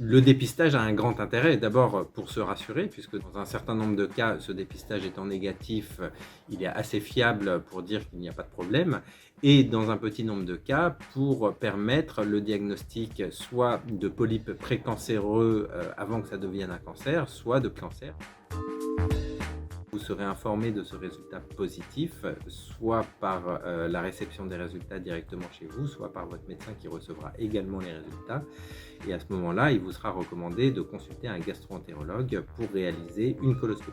Le dépistage a un grand intérêt, d'abord pour se rassurer, puisque dans un certain nombre de cas, ce dépistage étant négatif, il est assez fiable pour dire qu'il n'y a pas de problème. Et dans un petit nombre de cas, pour permettre le diagnostic soit de polypes précancéreux avant que ça devienne un cancer, soit de cancer. Vous serez informé de ce résultat positif, soit par la réception des résultats directement chez vous, soit par votre médecin qui recevra également les résultats. Et à ce moment-là, il vous sera recommandé de consulter un gastro-entérologue pour réaliser une coloscopie.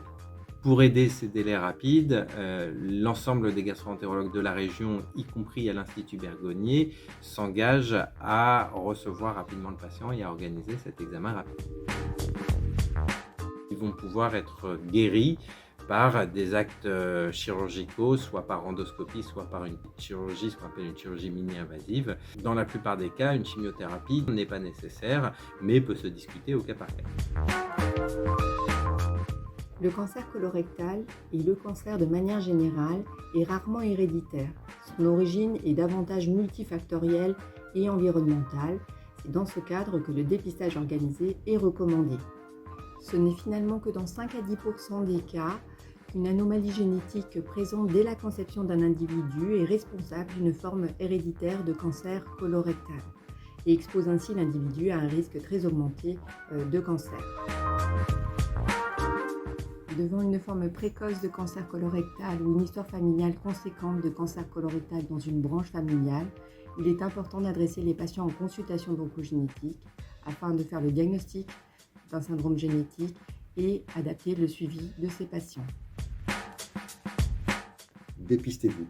Pour aider ces délais rapides, l'ensemble des gastro-entérologues de la région, y compris à l'Institut Bergonié, s'engagent à recevoir rapidement le patient et à organiser cet examen rapide. Ils vont pouvoir être guéris par des actes chirurgicaux, soit par endoscopie, soit par une chirurgie, ce qu'on appelle une chirurgie mini-invasive. Dans la plupart des cas, une chimiothérapie n'est pas nécessaire, mais peut se discuter au cas par cas. Le cancer colorectal et le cancer de manière générale est rarement héréditaire. Son origine est davantage multifactorielle et environnementale. C'est dans ce cadre que le dépistage organisé est recommandé. Ce n'est finalement que dans 5 à 10% des cas qu'une anomalie génétique présente dès la conception d'un individu est responsable d'une forme héréditaire de cancer colorectal et expose ainsi l'individu à un risque très augmenté de cancer. Devant une forme précoce de cancer colorectal ou une histoire familiale conséquente de cancer colorectal dans une branche familiale, il est important d'adresser les patients en consultation d'oncogénétique afin de faire le diagnostic d'un syndrome génétique et adapter le suivi de ces patients. Dépistez-vous.